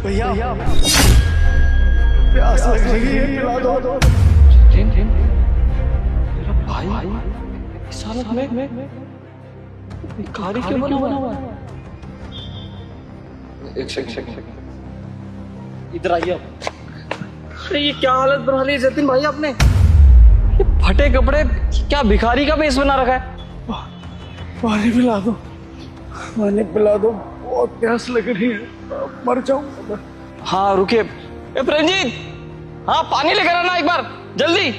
भैया प्यास लग रही है, पिला दो। मेरा भाई इस हालत में भिखारी क्यों बना हुआ है? एक सेकंड इधर आइए। अरे ये क्या हालत बना ली जतिन भाई आपने? ये फटे कपड़े, क्या भिखारी का भेष बना रखा है? पानी पिला दो, पानी पिला दो, बहुत प्यास लग रही है, मर जाऊंगा। हाँ रुकिए, प्रेमजीत, हाँ पानी लेकर आना एक बार जल्दी।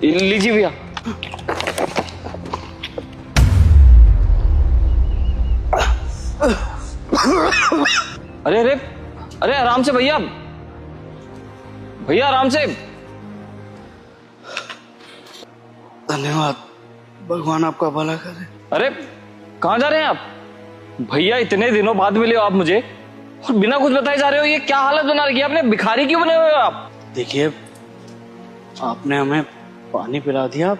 लीजिए भैया। अरे अरे अरे आराम से भैया, भैया आराम से। धन्यवाद, भगवान आपका भला करे। अरे कहाँ जा रहे हैं आप भैया? इतने दिनों बाद मिले हो आप मुझे और बिना कुछ बताए जा रहे हो। ये क्या हालत बना रखी है आपने? भिखारी क्यों बने हुए हो आप? देखिए, आपने हमें पानी पिला दिया,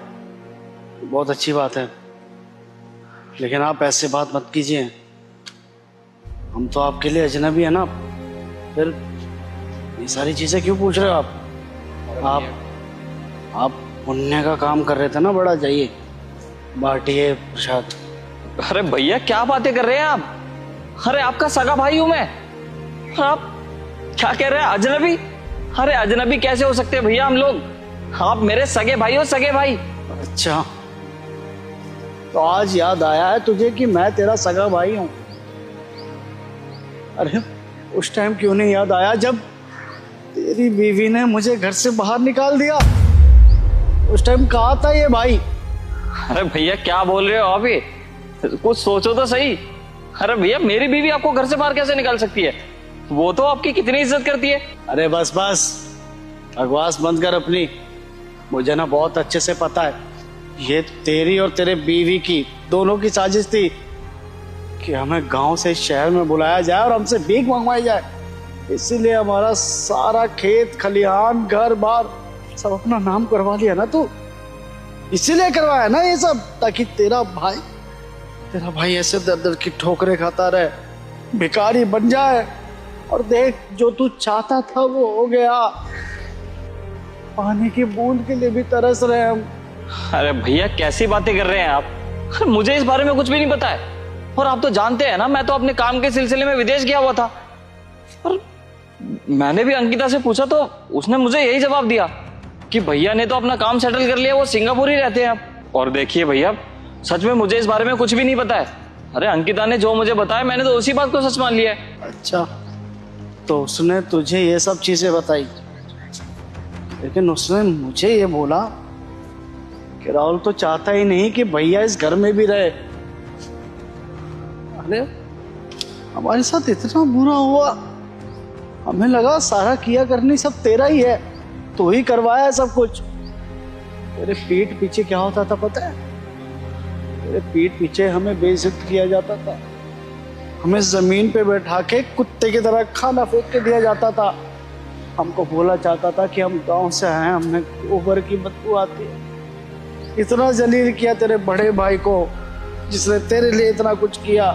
बहुत अच्छी बात है, लेकिन आप ऐसे बात मत कीजिए। हम तो आपके लिए अजनबी है ना, फिर ये सारी चीजें क्यों पूछ रहे हो आप? आप पुण्य का काम कर रहे थे ना, बड़ा, जाइए बांटिए प्रसाद। अरे भैया क्या बातें कर रहे हैं आप? अरे आपका सगा भाई हूं मैं, और आप क्या कह रहे हैं? अजनबी? अरे अजनबी कैसे हो सकते हैं भैया हम लोग? आप मेरे सगे भाई हो, सगे भाई। अच्छा, तो आज याद आया है तुझे कि मैं तेरा सगा भाई हूं? अरे उस टाइम क्यों नहीं याद आया जब तेरी बीवी ने मुझे घर से बाहर निकाल दिया? उस टाइम कहा था ये भाई? अरे भैया क्या बोल रहे हो आप? ये कुछ सोचो तो सही। अरे भैया मेरी बीवी आपको घर से बाहर कैसे निकाल सकती है? वो तो आपकी कितनी इज्जत करती है। अरे बस बस, बकवास बंद कर अपनी। मुझे ना बहुत अच्छे से पता है, ये तेरी और तेरे बीवी की दोनों की साजिश थी कि हमें गांव से शहर में बुलाया जाए और हमसे भीख मंगवाई जाए। इसीलिए हमारा सारा खेत खलिहान घर बार सब अपना नाम करवा लिया ना तू। इसीलिए करवाया ना ये सब, ताकि तेरा भाई ऐसे दर दर की ठोकरें खाता रहे, भिखारी बन जाए। और देख, जो तू चाहता था वो हो गया। पानी की बूंद के लिए भी तरस रहे हम। अरे भैया कैसी बातें कर रहे हैं आप? अरे मुझे इस बारे में कुछ भी नहीं पता है। और आप तो जानते हैं ना, मैं तो अपने काम के सिलसिले में विदेश गया हुआ था। और मैंने भी अंकिता से पूछा तो उसने मुझे यही जवाब दिया कि भैया ने तो अपना काम सेटल कर लिया, वो सिंगापुर ही रहते हैं अब। और देखिए भैया, सच में मुझे इस बारे में कुछ भी नहीं पता है। अरे अंकिता ने जो मुझे बताया, मैंने तो उसी बात को सच मान लिया है। अच्छा, तो उसने तुझे ये सब चीजें बताई, लेकिन उसने मुझे ये बोला कि राहुल तो चाहता ही नहीं कि भैया इस घर में भी रहे। अरे हमारे साथ इतना बुरा हुआ, हमें लगा सारा किया करनी सब तेरा ही है, तो ही करवाया है सब कुछ। तेरे पीठ पीछे क्या होता था पता है? तेरे पीठ पीछे हमें बेइज्जत किया जाता था, हमें जमीन पे बैठा के कुत्ते की तरह खाना फेंक के दिया जाता था। हमको बोला जाता था कि हम गांव से आए हैं, हमें गोबर की बदबू आती है। इतना जलील किया तेरे बड़े भाई को, जिसने तेरे लिए इतना कुछ किया।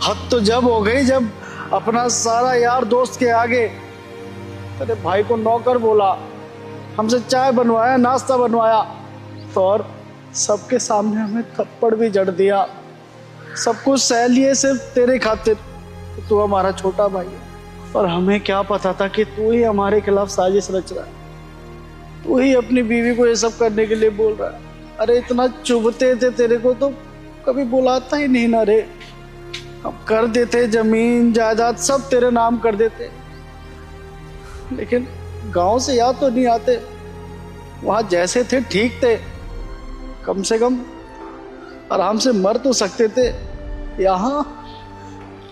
हद तो जब हो गई जब अपना सारा यार दोस्त के आगे तेरे भाई को नौकर बोला, हमसे चाय बनवाया, नाश्ता बनवाया, तो और सबके सामने हमें थप्पड़ भी जड़ दिया। सब कुछ सह लिए सिर्फ तेरे खातिर। तू हमारा छोटा भाई है, और हमें क्या पता था कि तू ही हमारे खिलाफ साजिश रच रहा है, तू ही अपनी बीवी को ये सब करने के लिए बोल रहा है। अरे इतना चुभते थे तेरे को तो कभी बुलाता ही नहीं ना रे। हम कर देते, जमीन जायदाद सब तेरे नाम कर देते, लेकिन गांव से याद तो नहीं आते। वहां जैसे थे ठीक थे, कम से कम आराम से मर तो सकते थे। यहाँ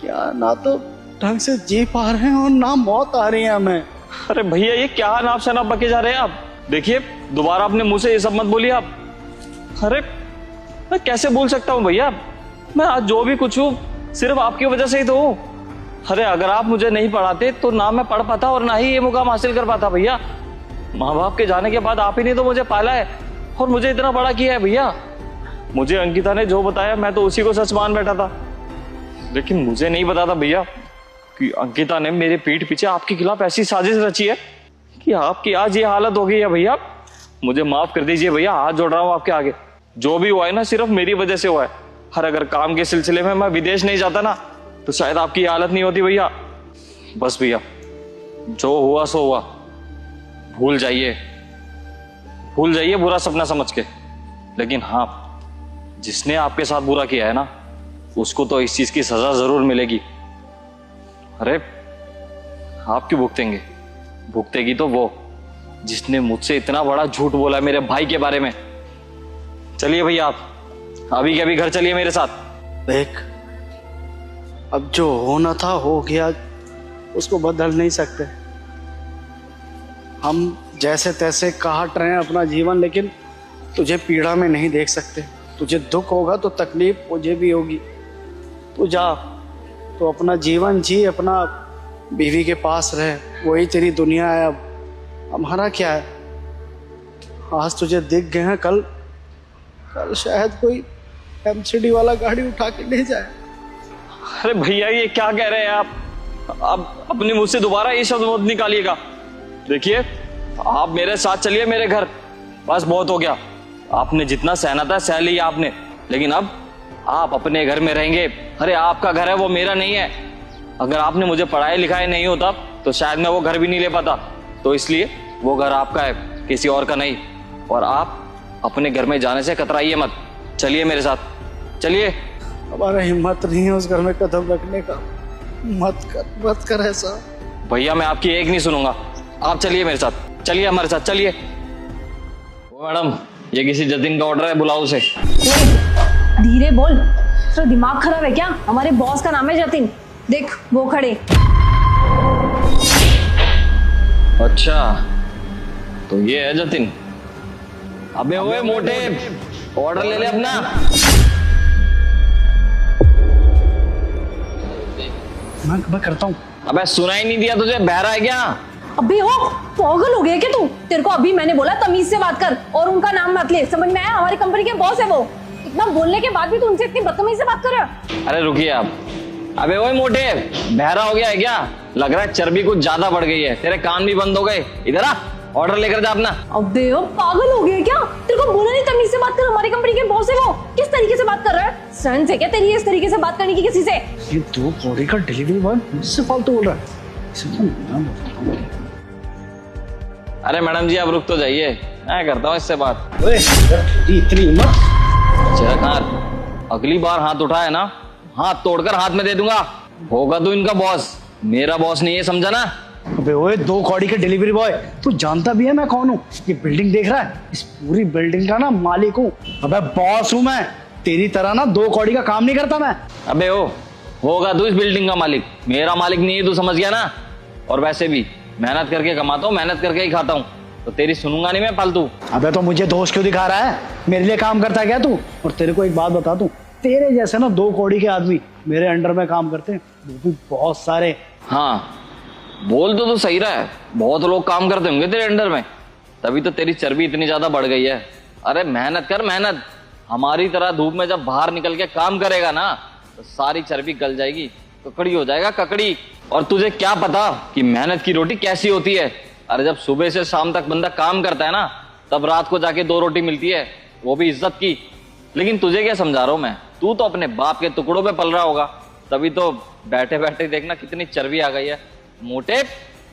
क्या ना तो ढंग से जी पा रहे हैं और ना मौत आ रही है हमें। अरे भैया ये क्या नाप शनाप बके जा रहे हैं आप? देखिए दोबारा अपने मुंह से ये सब मत बोलिए आप। अरे मैं कैसे बोल सकता हूँ भैया? मैं आज जो भी कुछ हूँ सिर्फ आपकी वजह से ही तो हूँ। अरे अगर आप मुझे नहीं पढ़ाते तो ना मैं पढ़ पाता और ना ही ये मुकाम हासिल कर पाता भैया। माँ बाप के जाने के बाद आप ही ने तो मुझे पाला है और मुझे इतना बड़ा किया है भैया। मुझे अंकिता ने जो बताया मैं तो उसी को सच मान बैठा था, लेकिन मुझे नहीं पता था भैया कि अंकिता ने मेरे पीठ पीछे आपके खिलाफ ऐसी साजिश रची है कि आपकी आज ये हालत हो गई है भैया। मुझे माफ कर दीजिए भैया, हाथ जोड़ रहा हूं आपके आगे। जो भी हुआ है ना सिर्फ मेरी वजह से हुआ है। हर अगर काम के सिलसिले में मैं विदेश नहीं जाता ना तो शायद आपकी ये हालत नहीं होती भैया। बस भैया, जो हुआ सो हुआ, भूल जाइए बुरा सपना समझ के। लेकिन हाँ, जिसने आपके साथ बुरा किया है ना उसको तो इस चीज की सजा जरूर मिलेगी। अरे आप क्यों भुगतेंगे? भुगतेगी तो वो जिसने मुझसे इतना बड़ा झूठ बोला मेरे भाई के बारे में। चलिए भैया, आप अभी के अभी घर चलिए मेरे साथ। देख, अब जो होना था हो गया, उसको बदल नहीं सकते। हम जैसे तैसे काट रहे हैं अपना जीवन, लेकिन तुझे पीड़ा में नहीं देख सकते। तुझे दुख होगा तो तकलीफ मुझे भी होगी। तू जा, तो अपना जीवन जी, अपना बीवी के पास रहे, वही तेरी दुनिया है। अब हमारा क्या है? आज तुझे दिख गए हैं, कल शायद कोई एमसीडी वाला गाड़ी उठा के ले जाए। अरे भैया, ये क्या कह रहे हैं आप? अपने मुंह से दोबारा ये शब्द मत निकालिएगा। देखिए, आप मेरे साथ चलिए मेरे घर। बस बहुत हो गया, आपने जितना सहना था सह लिया आपने। लेकिन अब आप अपने घर में रहेंगे। अरे आपका घर है, वो मेरा नहीं है। अगर आपने मुझे पढ़ाई लिखाई नहीं होता तो शायद मैं वो घर भी नहीं ले पाता। तो इसलिए वो घर आपका है, किसी और का नहीं। और आप अपने घर में जाने से कतराइए मत। चलिए मेरे साथ, चलिए। हमारा हिम्मत नहीं है उस घर में कदम रखने का। मत कर ऐसा। भैया, मैं आपकी एक नहीं सुनूंगा। आप चलिए मेरे साथ, चलिए हमारे साथ चलिए। ओ मैडम, ये किसी जतिन का ऑर्डर है, बुलाओ उसे। धीरे बोल, तेरा दिमाग खराब है क्या? हमारे बॉस का नाम है जतिन। देख वो खड़े। अच्छा, तो ये है जतिन। अबे ओए मोटे, ऑर्डर ले ले अपना। मैं करता हूँ। अबे सुना ही नहीं दिया तुझे? बहरा है क्या? अबे ओ, पागल हो गया क्या तू? तेरे को अभी मैंने बोला तमीज से बात कर और उनका नाम मत ले। समझ में आया? हमारी कंपनी के बॉस है वो। इतना बोलने के बाद भी तू उनसे इतनी बदतमीजी से बात कर रहा है। अरे रुकिए आप। अबे ओए मोटे, बहरा हो गया है क्या? लग रहा है चर्बी कुछ ज्यादा बढ़ गई है, तेरे कान भी बंद हो गए। इधर आ, ऑर्डर लेकर जा अपना। अबे ओ, पागल हो गया क्या? तेरे को बोला नहीं तमीज से बात कर, हमारी कंपनी के बॉस है वो। किस तरीके से बात कर रहा है? सेंस है क्या तेरी इस तरीके से बात करने की किसी से? ये 2 कौड़ी का डिलीवरी बॉय मुझसे फालतू बोल रहा है। अरे मैडम जी, आप रुक तो जाइए, मैं करता हूँ इससे बात। इतनी हिम्मत? चेहरा खान, अगली बार हाथ उठाए ना, हाथ तोड़कर हाथ में दे दूंगा। होगा तू इनका बॉस, मेरा बॉस नहीं है, समझा ना? अबे ओए, 2 कौड़ी के डिलीवरी बॉय, तू जानता भी है मैं कौन हूँ? ये बिल्डिंग देख रहा है, इस पूरी बिल्डिंग का ना मालिक हूँ। अबे बॉस हूँ मैं, तेरी तरह ना 2 कौड़ी का काम नहीं करता मैं। अबे ओ, होगा तू इस बिल्डिंग का मालिक, मेरा मालिक नहीं है, तू समझ गया ना? और वैसे भी मेहनत करके कमाता हूँ, मेहनत करके ही खाता हूँ, तो तेरी सुनूंगा नहीं मैं फालतू। अबे तो मुझे दोष क्यों दिखा रहा है? मेरे लिए काम करता है क्या तू? और तेरे को एक बात बता दूं, तेरे जैसे ना 2 कौड़ी के आदमी मेरे अंडर में काम करते हैं, वो भी बहुत सारे। हाँ, बोल तो सही रहा है, बहुत लोग काम करते होंगे तेरे अंडर में, तभी तो तेरी चर्बी इतनी ज्यादा बढ़ गई है। अरे मेहनत कर, मेहनत। हमारी तरह धूप में जब बाहर निकल के काम करेगा ना तो सारी चर्बी गल जाएगी, ककड़ी हो जाएगा, ककड़ी। और तुझे क्या पता कि मेहनत की रोटी कैसी होती है? अरे जब सुबह से शाम तक बंदा काम करता है ना, तब रात को जाके 2 रोटी मिलती है, वो भी इज्जत की। लेकिन तुझे क्या समझा रहा हूं मैं, तू तो अपने बाप के टुकड़ों पे पल रहा होगा, तभी तो बैठे बैठे देखना कितनी चर्बी आ गई है। मोटे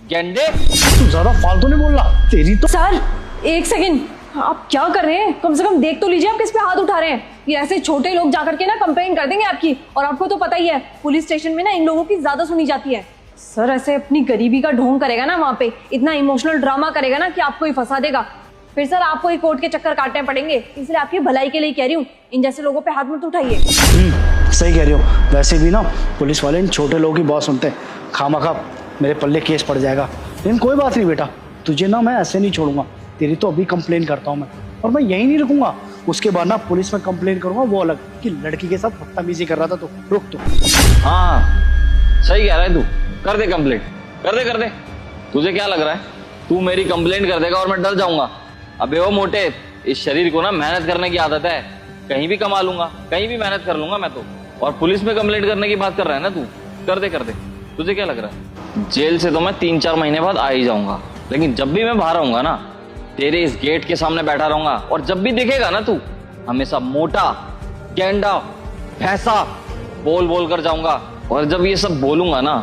गेंडे, तू ज्यादा फालतू नहीं बोल रहा, तेरी तो। सर एक सेकंड, आप क्या कर रहे हैं? कम से कम देख तो लीजिए आप किस पे हाथ उठा रहे हैं। ये ऐसे छोटे लोग जाकर के ना कंप्लेन कर देंगे आपकी, और आपको तो पता ही है पुलिस स्टेशन में ना इन लोगों की ज्यादा सुनी जाती है। सर ऐसे अपनी गरीबी का ढोंग करेगा ना वहाँ पे, इतना इमोशनल ड्रामा करेगा ना कि आपको ही फंसा देगा। फिर सर आपको ही कोर्ट के चक्कर काटने पड़ेंगे, इसलिए आपकी भलाई के लिए कह रही हूँ, इन जैसे लोगों पे हाथ मत उठाइए। सही कह रही हो। वैसे भी ना पुलिस वाले इन छोटे लोगों की बहुत सुनते हैं, खामखा मेरे पल्ले केस पड़ जाएगा। लेकिन कोई बात नहीं बेटा, तुझे ना मैं ऐसे नहीं छोड़ूंगा। तेरी तो अभी कंप्लेन करता हूँ मैं, और मैं यही नहीं रुकूंगा। उसके बाद ना पुलिस में कंप्लेन करूंगा, वो अलग कि लड़की के साथ बदतमीजी कर रहा था। तो रुक तू। हाँ सही कह रहा है तू, कर दे कंप्लेंट, कर दे। तुझे क्या लग रहा है तू मेरी कंप्लेंट कर देगा और मैं डर जाऊंगा? अबे वो मोटे, इस शरीर को ना मेहनत करने की आदत है, कहीं भी कमा लूंगा, कहीं भी मेहनत कर लूंगा मैं तो। और पुलिस में कंप्लेंट करने की बात कर रहा है ना तू? कर दे। तुझे क्या लग रहा है? जेल से तो मैं 3-4 महीने बाद आ ही जाऊंगा, लेकिन जब भी मैं बाहर आऊंगा ना, तेरे इस गेट के सामने बैठा रहूंगा, और जब भी दिखेगा ना तू, हमेशा मोटा, गेंडा, भैंसा बोल बोल कर जाऊंगा। और जब ये सब बोलूंगा ना,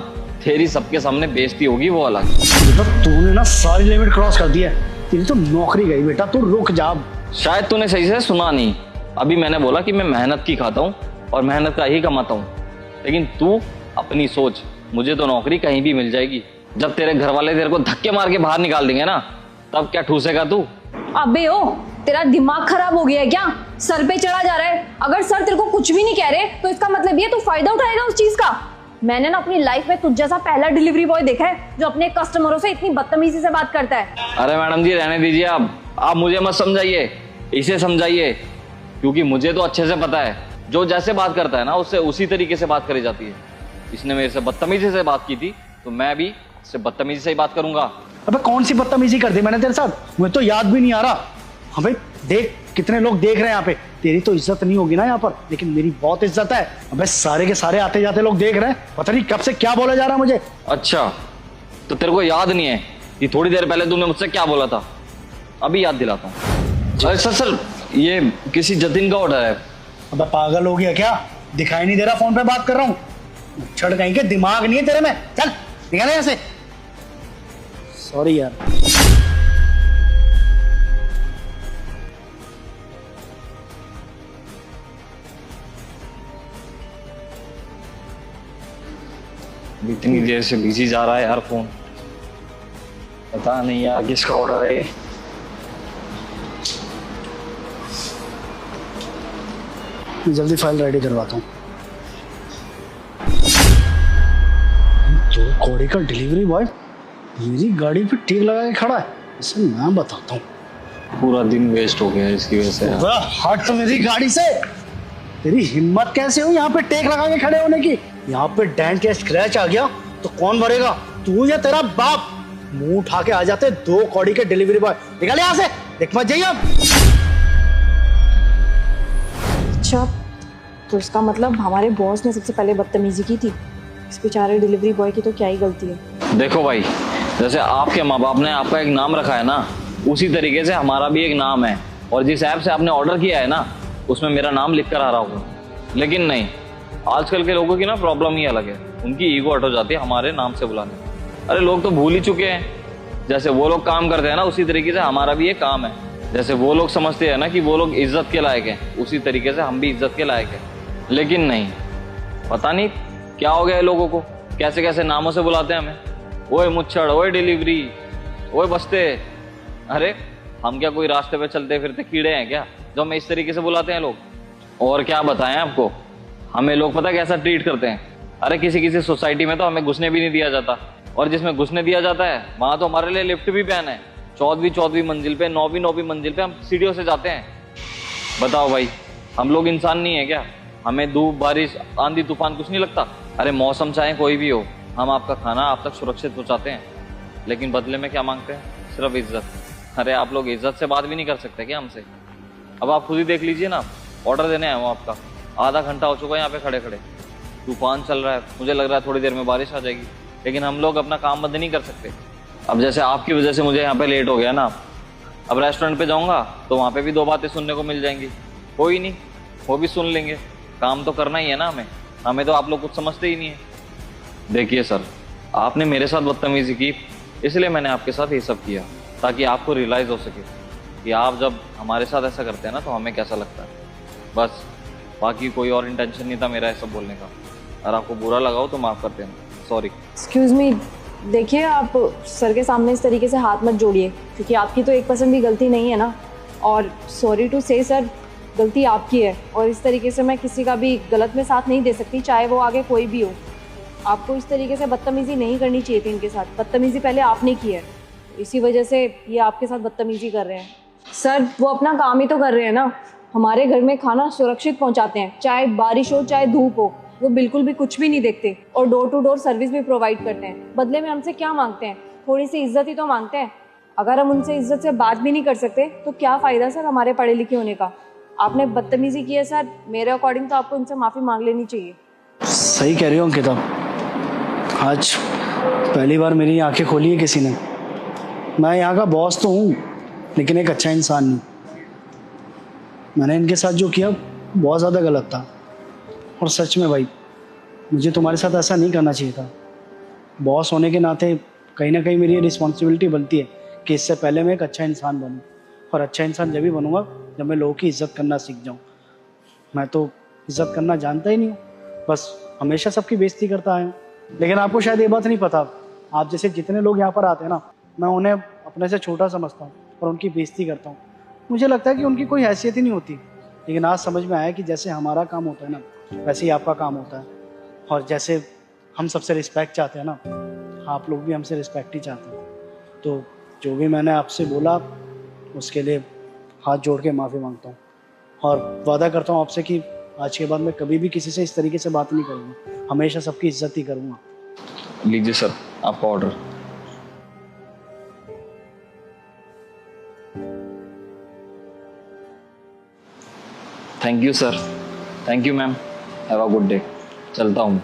तेरी सबके सामने बेइज्जती होगी वो अलग। बेटा तूने ना सारी लिमिट क्रॉस कर दी है, तेरी तो नौकरी गई बेटा, तू रुक जा। शायद तूने सही से सुना नहीं। अभी मैंने बोला कि मैं मेहनत की खाता हूँ और मेहनत का ही कमाता हूँ, लेकिन तू अपनी सोच, मुझे तो नौकरी कहीं भी मिल जाएगी। जब तेरे घर वाले तेरे को धक्के मार के बाहर निकाल देंगे ना, तब क्या ठूसेगा तू? अबे ओ, तेरा दिमाग खराब हो गया है क्या? सर पे चढ़ा जा रहा है। अगर सर तेरे को कुछ भी नहीं कह रहे तो इसका मतलब ये तू फायदा उठाएगा उस चीज का। मैंने ना अपनी लाइफ में तुझ जैसा पहला डिलीवरी बॉय देखा है जो अपने कस्टमरों से इतनी बदतमीजी से बात करता है। अरे मैडम जी रहने दीजिए, आप मुझे मत समझाइए, इसे समझाइए, क्योंकि मुझे तो अच्छे से पता है जो जैसे बात करता है ना, उससे उसी तरीके से बात करी जाती है। इसने मेरे से बदतमीजी से बात की थी, तो मैं भी इससे बदतमीजी से ही बात करूंगा। अबे कौन सी बदतमीजी कर दी मैंने तेरे साथ? मुझे तो याद भी नहीं आ रहा। हाँ भाई देख, कितने लोग देख रहे हैं यहाँ पे। तेरी तो इज्जत नहीं होगी ना यहाँ पर, लेकिन मेरी बहुत इज्जत है। अबे सारे के सारे आते जाते लोग देख रहे हैं, पता नहीं कब से क्या बोला जा रहा है मुझे। अच्छा, तो तेरे को याद नहीं है कि थोड़ी देर पहले तूने मुझसे क्या बोला था? अभी याद दिलाता हूँ। अरे सर, ये किसी जतिन का ऑर्डर है। अबे पागल हो गया क्या? दिखाई नहीं दे रहा, फोन पे बात कर रहा हूँ। छड़ कहीं के, दिमाग नहीं है तेरे में। चल निकल यहाँ से। सॉरी यार। इतनी देर से बिजी जा रहा है यार फोन, पता नहीं यार किसका ऑर्डर है। जल्दी फाइल रेडी करवाता हूँ। तो कौड़ी का डिलीवरी बॉय मेरी गाड़ी पे टेक लगा के खड़ा है, इसे मैं बताता हूँ। पूरा दिन वेस्ट हो गया इसकी वजह से। हट तो मेरी गाड़ी से। तेरी हिम्मत कैसे हुई यहाँ पे टेक लगा के खड़े होने की? यहाँ पे डेंट या स्क्रैच आ गया तो कौन भरेगा, तू या तेरा बाप? मुंह उठा के आ जाते 2 कौड़ी के डिलीवरी बॉय। निकल यहाँ से, देख मत जाइए अब। अच्छा, तो इसका मतलब हमारे बॉस ने सबसे पहले बदतमीजी की थी। इस बेचारे डिलीवरी बॉय की तो क्या ही गलती है। देखो भाई, जैसे आपके माँ बाप ने आपका एक नाम रखा है ना, उसी तरीके से हमारा भी एक नाम है। और जिस ऐप से आपने ऑर्डर किया है ना, उसमें मेरा नाम लिख कर आ रहा होगा। लेकिन नहीं, आजकल के लोगों की ना प्रॉब्लम ही अलग है। उनकी ईगो हट हो जाती है हमारे नाम से बुलाने। अरे लोग तो भूल ही चुके हैं, जैसे वो लोग काम करते हैं ना, उसी तरीके से हमारा भी एक काम है। जैसे वो लोग समझते हैं ना कि वो लोग इज्जत के लायक हैं, उसी तरीके से हम भी इज्जत के लायक हैं। लेकिन नहीं, पता नहीं क्या हो गया है लोगों को, कैसे कैसे नामों से बुलाते हैं हमें। ओए मुच्छड़, ओए डिलीवरी, ओए बस्ते। अरे हम क्या कोई रास्ते पे चलते फिरते कीड़े हैं क्या जो हमें इस तरीके से बुलाते हैं लोग? और क्या बताएं आपको, हमें लोग पता कैसा ट्रीट करते हैं। अरे किसी किसी सोसाइटी में तो हमें घुसने भी नहीं दिया जाता, और जिसमें घुसने दिया जाता है वहां तो हमारे लिए लिफ्ट भी बैन है। 14वीं मंजिल पे, 9वीं मंजिल पे हम सीढ़ियों से जाते हैं। बताओ भाई, हम लोग इंसान नहीं है क्या? हमें धूप, बारिश, आंधी, तूफान कुछ नहीं लगता? अरे मौसम चाहे कोई भी हो, हम आपका खाना आप तक सुरक्षित पहुंचाते हैं, लेकिन बदले में क्या मांगते हैं? सिर्फ इज्जत। अरे आप लोग इज्जत से बात भी नहीं कर सकते क्या हमसे? अब आप खुद ही देख लीजिए ना, ऑर्डर देने आया हूँ आपका, आधा घंटा हो चुका है यहाँ पे खड़े खड़े। तूफान चल रहा है, मुझे लग रहा है थोड़ी देर में बारिश आ जाएगी, लेकिन हम लोग अपना काम बंद नहीं कर सकते। अब जैसे आपकी वजह से मुझे यहाँ पे लेट हो गया ना, अब रेस्टोरेंट पे जाऊँगा तो वहाँ पे भी 2 बातें सुनने को मिल जाएंगी। कोई नहीं, वो भी सुन लेंगे, काम तो करना ही है ना हमें तो आप लोग कुछ समझते ही नहीं है। देखिए सर, आपने मेरे साथ बदतमीजी की, इसलिए मैंने आपके साथ ये सब किया, ताकि आपको रियलाइज़ हो सके कि आप जब हमारे साथ ऐसा करते हैं ना तो हमें कैसा लगता है। बस, बाकी कोई और इंटेंशन नहीं था मेरा ऐसा बोलने का। अगर आपको बुरा लगा हो तो माफ़ कर देना, सॉरी। एक्सक्यूज मी, देखिए आप सर के सामने इस तरीके से हाथ मत जोड़िए, क्योंकि आपकी तो 1% भी गलती नहीं है ना। और सॉरी टू से सर, गलती आपकी है, और इस तरीके से मैं किसी का भी गलत में साथ नहीं दे सकती, चाहे वो आगे कोई भी हो। आपको इस तरीके से बदतमीज़ी नहीं करनी चाहिए थी इनके साथ। बदतमीज़ी पहले आपने की है, इसी वजह से ये आपके साथ बदतमीज़ी कर रहे हैं। सर वो अपना काम ही तो कर रहे हैं ना, हमारे घर में खाना सुरक्षित पहुंचाते हैं, चाहे बारिश हो चाहे धूप हो, वो बिल्कुल भी कुछ भी नहीं देखते। और डोर टू डोर सर्विस भी प्रोवाइड करते हैं। बदले में हमसे क्या मांगते हैं? थोड़ी सी इज्जत ही तो मांगते हैं। अगर हम उनसे इज्जत से बात भी नहीं कर सकते तो क्या फ़ायदा सर हमारे पढ़े लिखे होने का? आपने बदतमीज़ी की है सर, मेरे अकॉर्डिंग तो आपको इनसे माफ़ी मांग लेनी चाहिए। सही कह रही हो अंकिता, आज पहली बार मेरी आंखें खोली है किसी ने। मैं यहाँ का बॉस तो हूँ, लेकिन एक अच्छा इंसान नहीं। मैंने इनके साथ जो किया बहुत ज़्यादा गलत था। और सच में भाई, मुझे तुम्हारे साथ ऐसा नहीं करना चाहिए था। बॉस होने के नाते कहीं ना कहीं मेरी ये रिस्पॉन्सिबिलिटी बनती है कि इससे पहले मैं एक अच्छा इंसान बनूँ। और अच्छा इंसान जब भी बनूंगा जब मैं लोगों की इज्जत करना सीख जाऊँ। मैं तो इज्जत करना जानता ही नहीं हूँ, बस हमेशा सबकी बेइज्जती करता आया हूँ। लेकिन आपको शायद ये बात नहीं पता, आप जैसे जितने लोग यहाँ पर आते हैं ना, मैं उन्हें अपने से छोटा समझता हूँ और उनकी बेइज्जती करता हूँ। मुझे लगता है कि उनकी कोई हैसियत ही नहीं होती। लेकिन आज समझ में आया कि जैसे हमारा काम होता है ना, वैसे ही आपका काम होता है। और जैसे हम सबसे रिस्पेक्ट चाहते हैं ना, आप लोग भी हमसे रिस्पेक्ट ही चाहते हैं। तो जो भी मैंने आपसे बोला उसके लिए हाथ जोड़ के माफ़ी मांगता हूँ। और वादा करता हूँ आपसे कि आज के बाद मैं कभी भी किसी से इस तरीके से बात नहीं करूँगा, हमेशा सबकी इज्जत ही करूँगा। लीजिए सर आपका order. Thank you sir. Thank you ma'am. Have a good day. चलता हूँ।